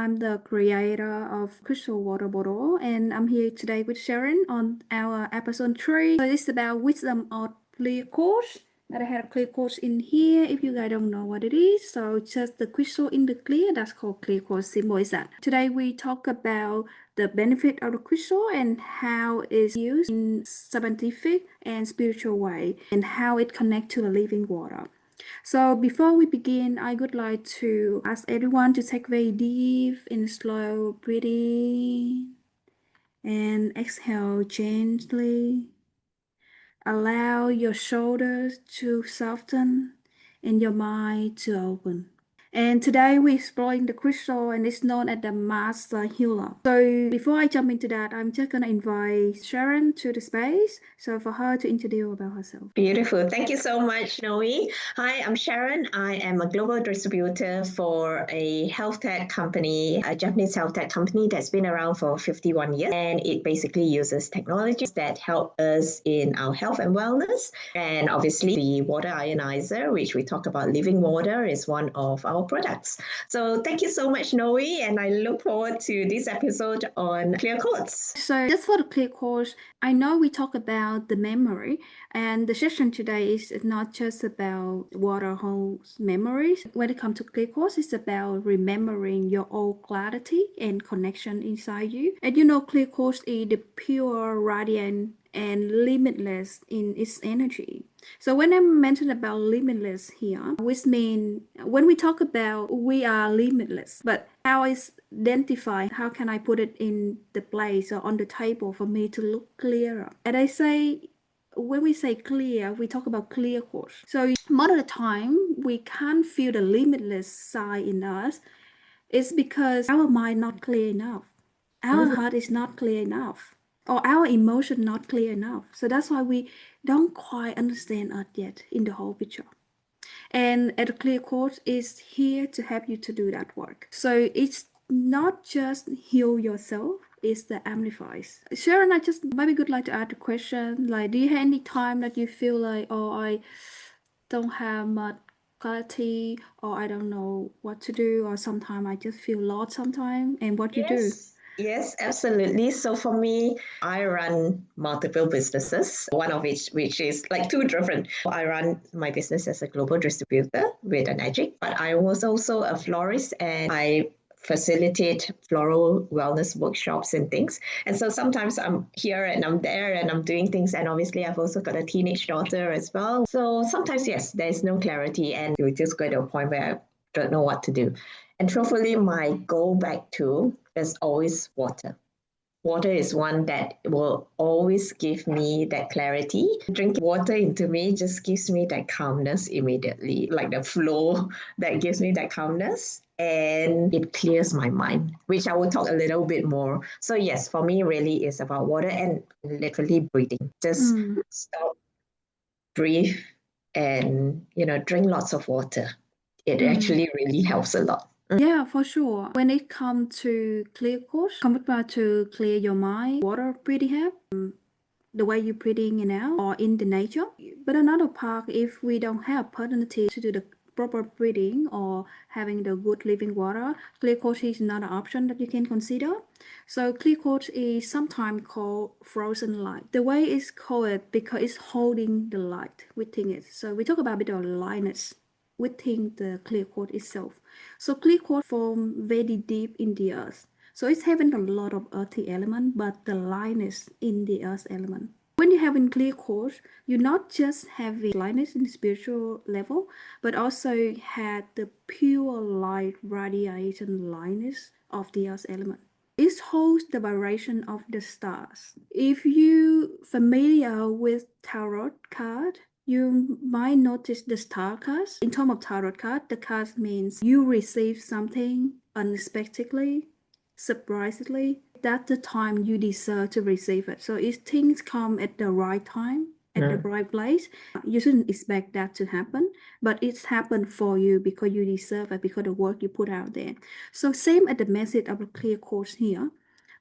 I'm the creator of Crystal Water Bottle, and I'm here today with Sharon on our episode 3. So it's about wisdom of Clear Quartz. And I have Clear Quartz in here if you guys don't know what it is. So just the crystal in the clear, that's called Clear Quartz, symbol is that. Today we talk about the benefit of the crystal and how it's used in scientific and spiritual way, and how it connects to the living water. So before we begin, I would like to ask everyone to take very deep and slow breathing and exhale gently. Allow your shoulders to soften and your mind to open. And today we're exploring the crystal, and it's known as the master healer. So before I jump into that, I'm just gonna invite Sharon to the space. So for her to introduce about herself. Beautiful. Thank you so much, Noey. Hi, I'm Sharon. I am a global distributor for a health tech company, a Japanese health tech company that's been around for 51 years. And it basically uses technologies that help us in our health and wellness. And obviously the water ionizer, which we talk about, living water, is one of our products. So thank you so much, Noey, and I look forward to this episode on Clear Quartz. So just for the Clear Quartz, I know we talk about the memory, and the session today is not just about water holds memories. When it comes to Clear Quartz, it's about remembering your old clarity and connection inside you. And you know, Clear Quartz is the pure, radiant, and limitless in its energy. So when I mention about limitless here, which means when we talk about we are limitless, but how is identified, how can I put it in the place or on the table for me to look clearer? And I say, when we say clear, we talk about clear quartz. So most of the time, we can't feel the limitless side in us. It's because our mind not clear enough. Our heart is not clear enough, or our emotion not clear enough. So that's why we don't quite understand us yet in the whole picture. And at Clear Quartz is here to help you to do that work. So it's not just heal yourself, it's the amplifies. Sharon, I just maybe would like to add a question. Like, do you have any time that you feel like, oh, I don't have much clarity, or I don't know what to do, or sometimes I just feel lost sometimes, and what you do? Yes, absolutely. So for me, I run multiple businesses, one of which is like two different. I run my business as a global distributor with an Magic, but I was also a florist, and I facilitate floral wellness workshops and things. And so sometimes I'm here and I'm there and I'm doing things. And obviously I've also got a teenage daughter as well. So sometimes, yes, there's no clarity and you just go to a point where I don't know what to do. And truthfully, my go back to is always water. Water is one that will always give me that clarity. Drinking water into me just gives me that calmness immediately, like the flow that gives me that calmness. And it clears my mind, which I will talk a little bit more. So yes, for me, really is about water and literally breathing. Just stop, breathe, and drink lots of water. It actually really helps a lot. Yeah, for sure. When it comes to Clear Quartz, come back to clear your mind, water breathing help, the way you're breathing in and out, or in the nature. But another part, if we don't have opportunity to do the proper breathing or having the good living water, Clear Quartz is another option that you can consider. So Clear Quartz is sometimes called frozen light. The way it's called because it's holding the light within it. So we talk about a bit of lightness within the Clear Quartz itself. So Clear Quartz forms very deep in the earth. So it's having a lot of earthy element, but the lightness in the earth element. When you have in Clear Quartz, you not just having lightness in the spiritual level, but also had the pure light radiation lightness of the earth element. It holds the vibration of the stars. If you familiar with tarot card, you might notice the star cards. In terms of tarot card, the card means you receive something unexpectedly, surprisingly. That's the time you deserve to receive it. So if things come at the right time, at the right place, you shouldn't expect that to happen, but it's happened for you because you deserve it, because the work you put out there. So same as the message of the Clear Quartz here.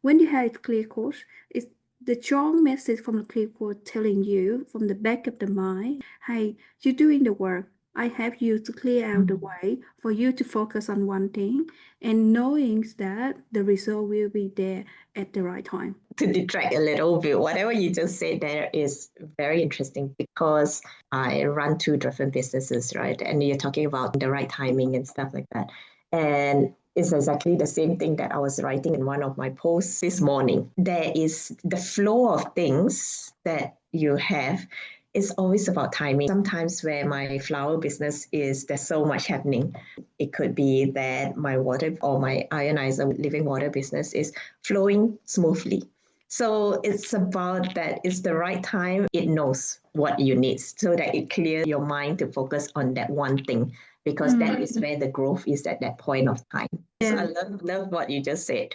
When you have Clear Quartz, it's the strong message from the Clear Quartz telling you from the back of the mind, hey, you're doing the work. I help you to clear out the way for you to focus on one thing and knowing that the result will be there at the right time. To detract a little bit, whatever you just said there is very interesting because I run two different businesses, right? And you're talking about the right timing and stuff like that. And it's exactly the same thing that I was writing in one of my posts this morning. There is the flow of things that you have is always about timing. Sometimes where my flower business is, there's so much happening. It could be that my water or my ionizer living water business is flowing smoothly. So it's about that it's the right time, it knows what you need so that it clears your mind to focus on that one thing because that is where the growth is at that point of time. So I love what you just said.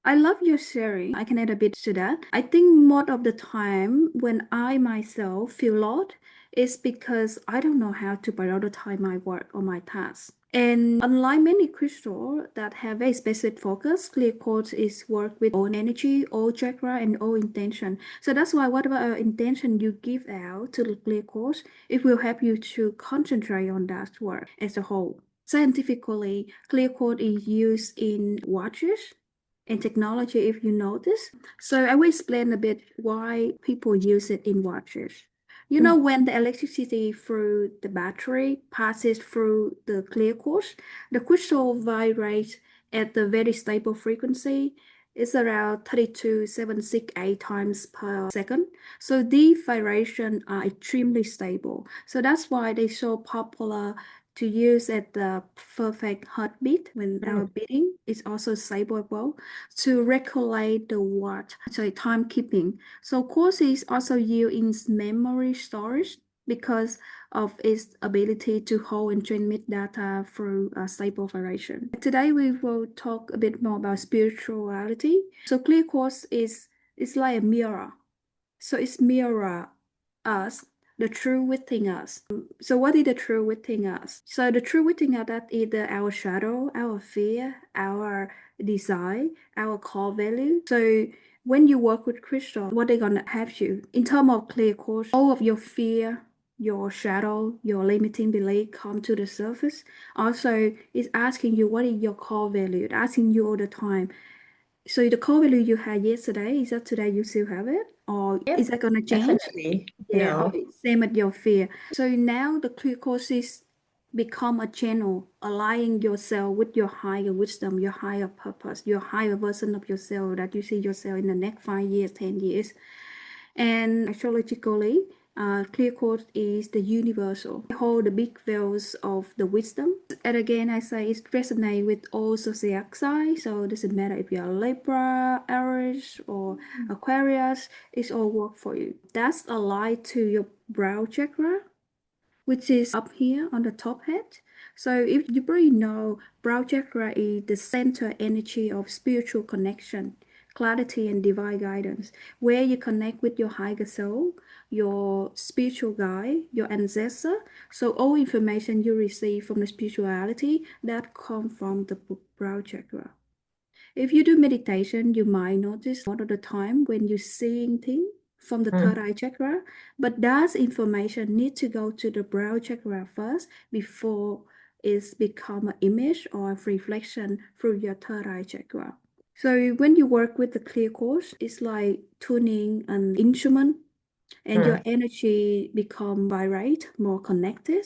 I love your sharing. I can add a bit to that. I think most of the time when I myself feel lost is because I don't know how to prioritize my work or my tasks. And unlike many crystals that have a specific focus, Clear Quartz is work with all energy, all chakra, and all intention. So that's why whatever intention you give out to the Clear Quartz, it will help you to concentrate on that work as a whole. Scientifically, Clear Quartz is used in watches and technology, if you notice. So I will explain a bit why people use it in watches. You know, when the electricity through the battery passes through the clear quartz, the crystal vibrates at the very stable frequency. It's around 32,768 times per second. So these vibrations are extremely stable. So that's why they're so popular to use at the perfect heartbeat when our beating is also stable as well to regulate the timekeeping. So Quartz is also used in memory storage because of its ability to hold and transmit data through stable variation. Today we will talk a bit more about spirituality. So Clear Quartz is like a mirror. So it's mirror us, the true within us. So what is the true within us? So the true within us that is our shadow, our fear, our desire, our core value. So when you work with crystal, what they're gonna help you in terms of clear course, all of your fear, your shadow, your limiting belief come to the surface. Also, it's asking you what is your core value, it's asking you all the time. So the core value you had yesterday, is that today you still have it? Or Yep, is that gonna change? definitely. Yeah, No. same with your fear. So now the clear courses become a channel, aligning yourself with your higher wisdom, your higher purpose, your higher version of yourself that you see yourself in the next 5 years, 10 years. And astrologically, clear quartz is the universal. They hold the big veils of the wisdom. And again, I say it resonates with all zodiac signs. So it doesn't matter if you're Libra, Aries, or Aquarius, it's all work for you. That's aligned to your brow chakra, which is up here on the top head. So if you already know, brow chakra is the center energy of spiritual connection, clarity, and divine guidance, where you connect with your higher soul, your spiritual guide, your ancestor. So all information you receive from the spirituality that come from the brow chakra. If you do meditation, you might notice a lot of the time when you're seeing things from the third eye chakra, but that information need to go to the brow chakra first before it's become an image or a reflection through your third eye chakra. So when you work with the clear quartz, it's like tuning an instrument and your energy become vibrate, more connected,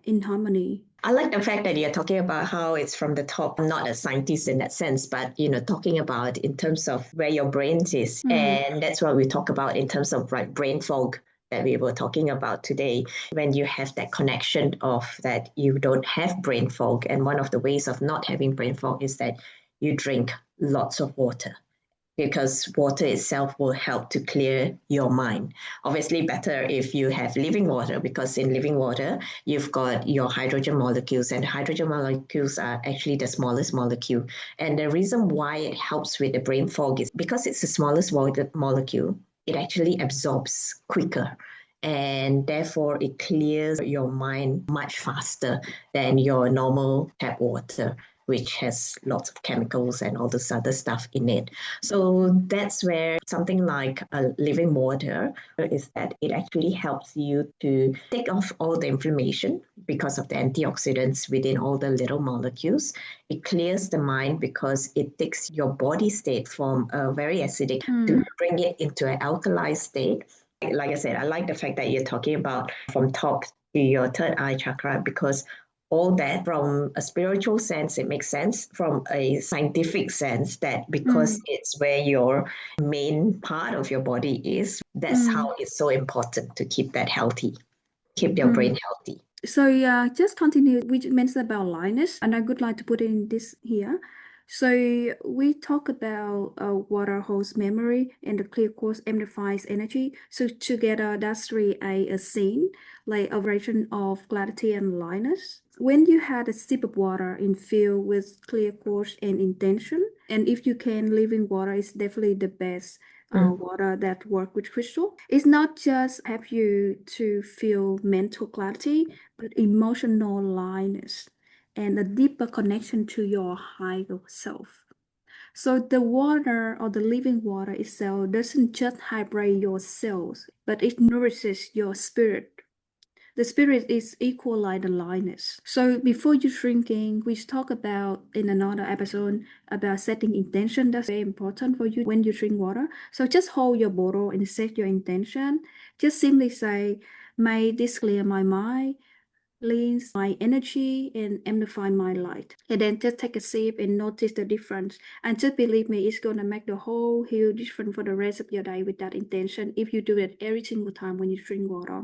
in harmony. I like the fact that you're talking about how it's from the top. I'm not a scientist in that sense, but talking about in terms of where your brain is. And that's what we talk about in terms of like brain fog that we were talking about today. When you have that connection of that you don't have brain fog. And one of the ways of not having brain fog is that you drink lots of water, because water itself will help to clear your mind. Obviously, better if you have living water, because in living water, you've got your hydrogen molecules, and hydrogen molecules are actually the smallest molecule. And the reason why it helps with the brain fog is because it's the smallest molecule, it actually absorbs quicker. And therefore, it clears your mind much faster than your normal tap water. which has lots of chemicals and all this other stuff in it. So that's where something like a living water is that it actually helps you to take off all the inflammation because of the antioxidants within all the little molecules. It clears the mind because it takes your body state from a very acidic to bring it into an alkali state. Like I said, I like the fact that you're talking about from top to your third eye chakra, because all that from a spiritual sense, it makes sense. From a scientific sense, that because it's where your main part of your body is, that's how it's so important to keep that healthy, keep your brain healthy. So yeah, just continue. We mentioned about lightness, and I would like to put in this here. So we talk about water holds memory, and the clear quartz amplifies energy. So together, that's really a scene, like a version of clarity and lightness. When you had a sip of water infused with clear quartz and intention, and if you can, living water is definitely the best water that work with crystal. It's not just have you to feel mental clarity, but emotional lightness and a deeper connection to your higher self. So the water or the living water itself doesn't just hydrate your cells, but it nourishes your spirit. The spirit is equal like the lightness. So before you drinking, we talk about in another episode about setting intention. That's very important for you when you drink water. So just hold your bottle and set your intention. Just simply say, may this clear my mind, cleanse my energy, and amplify my light. And then just take a sip and notice the difference. And just believe me, it's gonna make the whole huge difference for the rest of your day with that intention if you do it every single time when you drink water.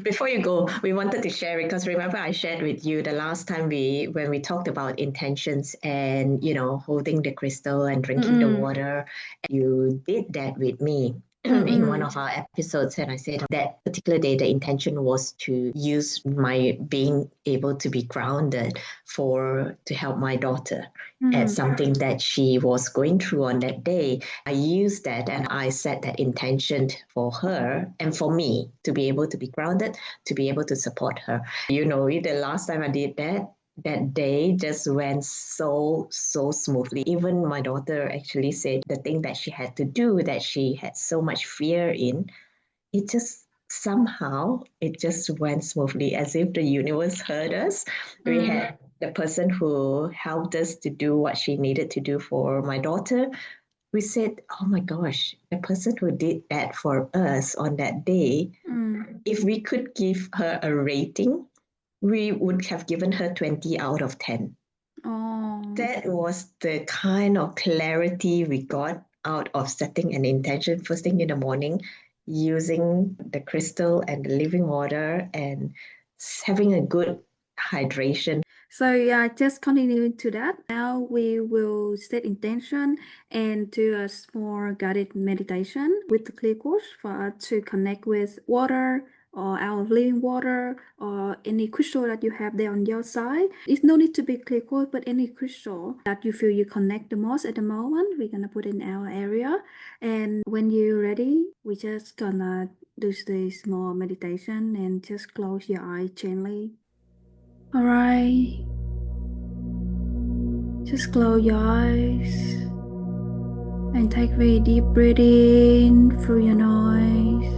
Before you go, we wanted to share, because remember I shared with you the last time when we talked about intentions and holding the crystal and drinking the water. You did that with me in one of our episodes, and I said that particular day the intention was to use my being able to be grounded to help my daughter at something that she was going through on that day. I used that and I set that intention for her and for me to be able to be grounded, to be able to support her. The last time I did that day just went so smoothly. Even my daughter actually said the thing that she had to do, that she had so much fear in, it just somehow it just went smoothly, as if the universe heard us. We had the person who helped us to do what she needed to do for my daughter. We said, oh my gosh, the person who did that for us on that day, if we could give her a rating, we would have given her 20 out of 10. That was the kind of clarity we got out of setting an intention first thing in the morning, using the crystal and the living water and having a good hydration. So yeah, just continuing to that. Now we will set intention and do a small guided meditation with the clear quartz for us to connect with water or our living water or any crystal that you have there on your side. It's no need to be clear quartz, but any crystal that you feel you connect the most at the moment, we're gonna put in our area. And when you're ready, we're just gonna do this small meditation and just close your eyes gently. Alright, just close your eyes and take very deep breath in through your nose.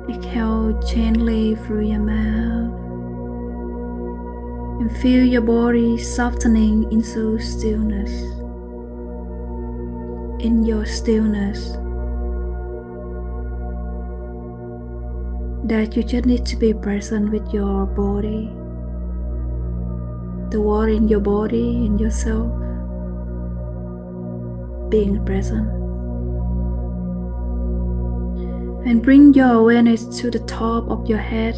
Exhale gently through your mouth and feel your body softening into stillness. In your stillness, that you just need to be present with your body, the water in your body, in yourself, being present. And bring your awareness to the top of your head,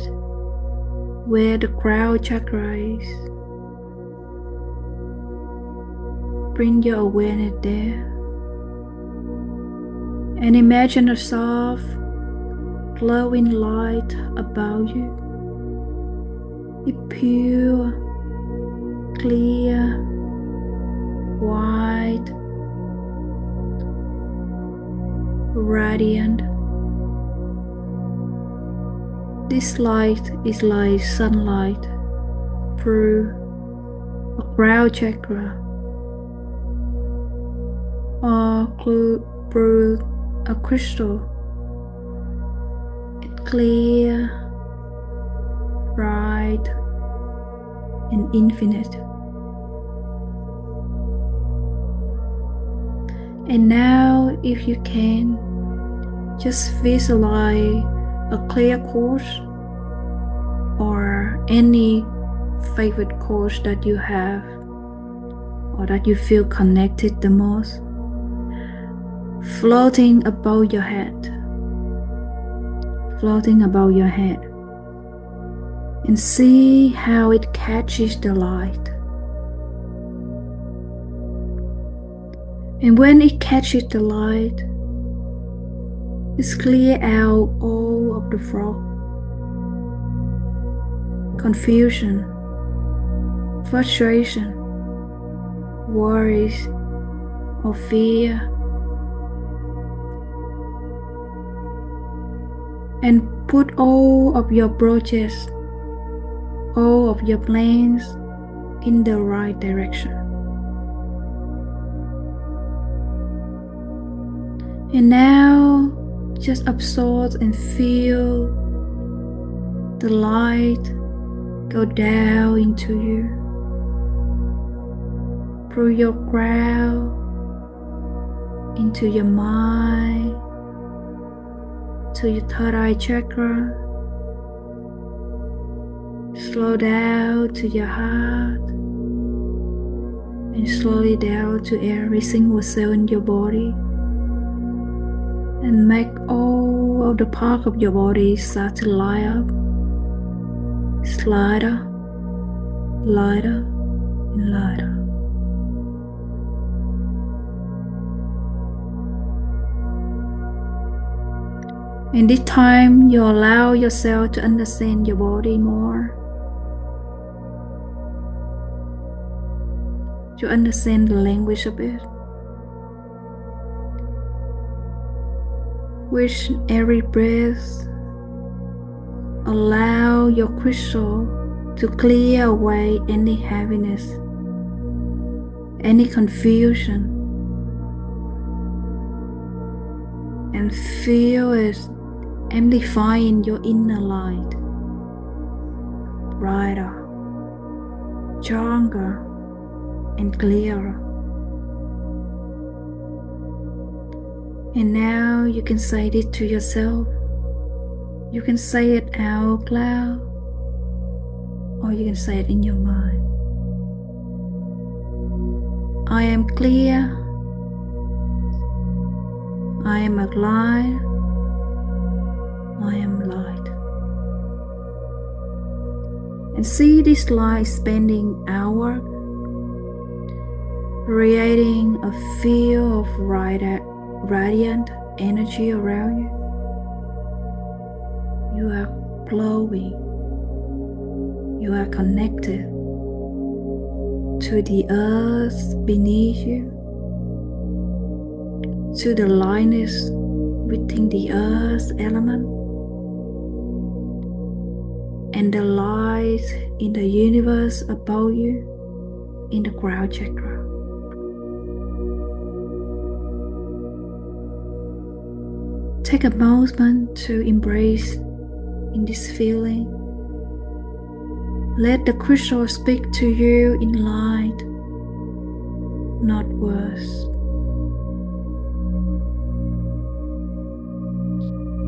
where the crown chakra is. Bring your awareness there. And imagine a soft, glowing light about you. It's pure, clear, white, radiant. This light is like sunlight through a crown chakra, or through a crystal. It's clear, bright, and infinite. And now, if you can, just visualize a clear quartz or any favorite quartz that you have or that you feel connected the most, floating above your head, and see how it catches the light. And when it catches the light, it's clear out all of the fog, confusion, frustration, worries, or fear, and put all of your projects, all of your plans in the right direction. And now just absorb and feel the light go down into you, through your crown, into your mind, to your third eye chakra, slow down to your heart, and slowly down to every single cell in your body, and make all of the parts of your body start to light up, lighter, lighter, and lighter. And this time you allow yourself to understand your body more, to understand the language of it. With every breath, allow your crystal to clear away any heaviness, any confusion, and feel it amplifying your inner light, brighter, stronger, and clearer. And now you can say this to yourself. You can say it out loud, or you can say it in your mind. I am clear. I am alive. I am light. And see this light expanding outward, creating a field of radiant energy around you. You are glowing. You are connected to the earth beneath you, to the lightness within the earth element, and the light in the universe above you in the crown chakra. Take a moment to embrace in this feeling. Let the crystal speak to you in light, not words.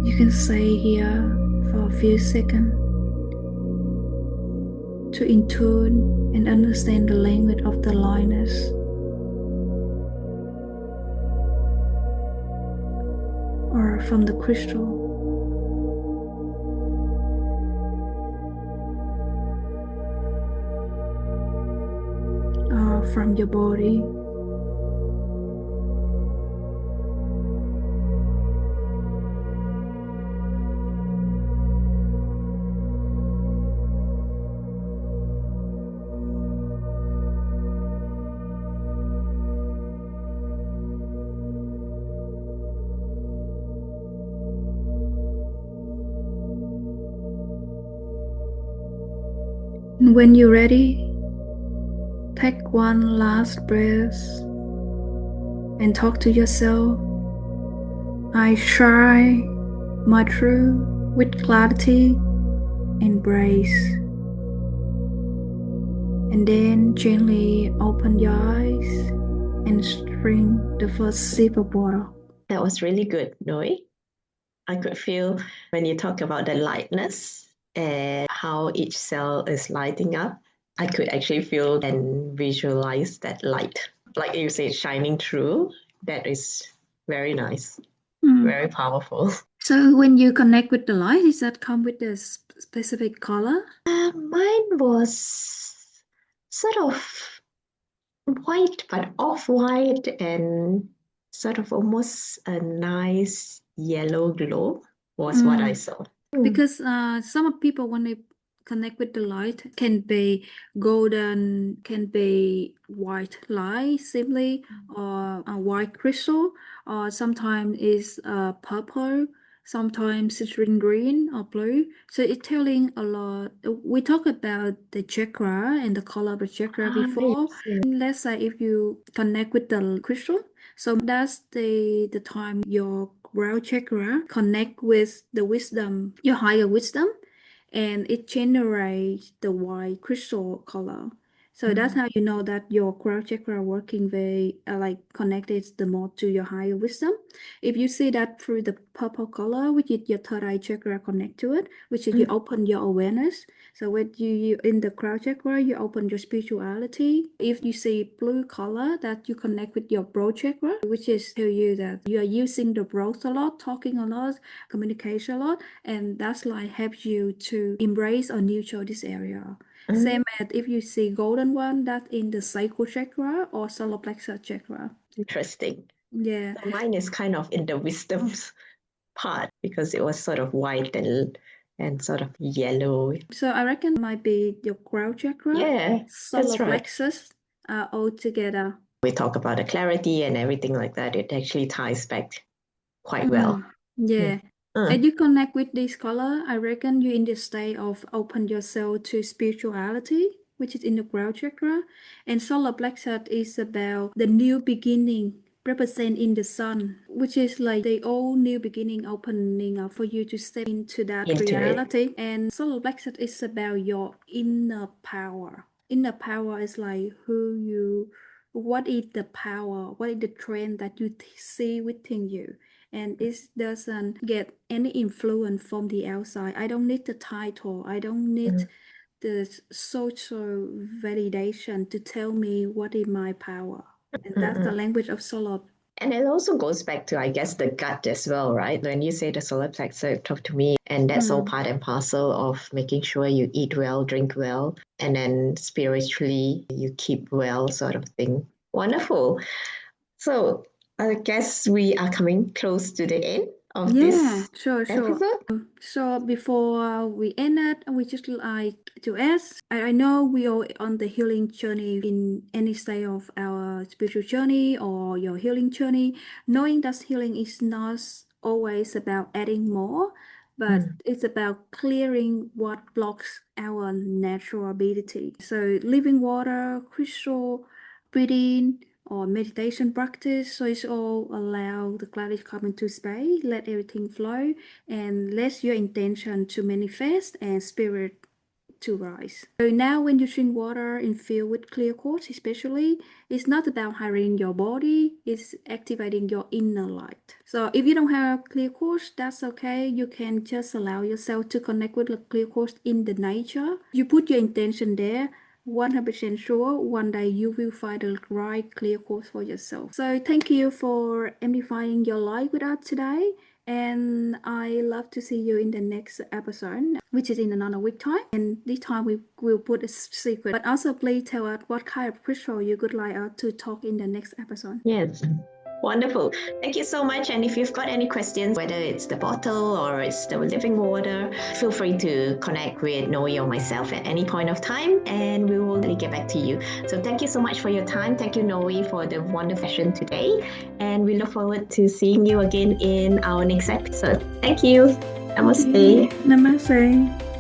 You can stay here for a few seconds to intune and understand the language of the lightness. Or from the crystal. Or from your body. And when you're ready, Take one last breath and talk to yourself. I shine my truth with clarity and grace. And then gently open your eyes and drink the first sip of water. That was really good, Noey. I could feel when you talk about the lightness and how each cell is lighting up, I could actually feel and visualize that light. Like you said, shining through. That is very nice, very powerful. So when you connect with the light, does that come with a specific color? Mine was sort of white, but off-white and sort of almost a nice yellow glow was what I saw. Because some people, when they connect with the light, can be golden, can be white light simply, or a white crystal, or sometimes is purple, sometimes it's green or blue. So it's telling a lot. We talk about the chakra and the color of the chakra before. Yes. Let's say if you connect with the crystal, so that's the time your crown chakra connect with the wisdom, your higher wisdom, and it generates the white crystal color. So that's how you know that your crown chakra working very like connected the more to your higher wisdom. If you see that through the purple color, which is your third eye chakra connect to it, which is you open your awareness. So when you in the crown chakra, you open your spirituality. If you see blue color, that you connect with your broad chakra, which is tell you that you are using the broad a lot, talking a lot, communication a lot, and that's like helps you to embrace or neutral this area. Same as if you see golden one, that in the sacral chakra or solar plexus chakra. Interesting. Yeah. So mine is kind of in the wisdom part because it was sort of white and sort of yellow. So I reckon it might be your crown chakra, Yeah, solar that's right. plexus all together. We talk about the clarity and everything like that. It actually ties back quite well. Yeah. And you connect with this color, I reckon you're in the state of open yourself to spirituality, which is in the crown chakra. And solar plexus is about the new beginning, represent in the sun, which is like the old new beginning opening up for you to step into that reality. And solar plexus is about your inner power. Inner power is like what is the power, what is the trend that you see within you, and it doesn't get any influence from the outside. I don't need the title, I don't need the social validation to tell me what is my power. And that's the language of solar. And it also goes back to, I guess, the gut as well, right? When you say the solar plexus, talk to me, and that's all part and parcel of making sure you eat well, drink well, and then spiritually you keep well, sort of thing. Wonderful. So I guess we are coming close to the end of this episode. So before we end it, we just like to ask, I know we are on the healing journey in any stage of our spiritual journey or your healing journey, knowing that healing is not always about adding more, but it's about clearing what blocks our natural ability. So living water, crystal, breathing, or meditation practice. So it's all allow the clarity to come into space, let everything flow, and let your intention to manifest and spirit to rise. So now when you drink water and fill with clear quartz especially, it's not about hiring your body, it's activating your inner light. So if you don't have clear quartz, that's okay. You can just allow yourself to connect with the clear quartz in the nature. You put your intention there, 100% sure one day you will find the right clear course for yourself. So thank you for amplifying your life with us today, and I love to see you in the next episode, which is in another week time. And this time we will put a secret, but also please tell us what kind of crystal you would like us to talk in the next episode. Yes. Wonderful. Thank you so much. And if you've got any questions, whether it's the bottle or it's the living water, feel free to connect with Noey or myself at any point of time, and we will really get back to you. So thank you so much for your time. Thank you, Noey, for the wonderful session today. And we look forward to seeing you again in our next episode. Thank you. Namaste. Namaste.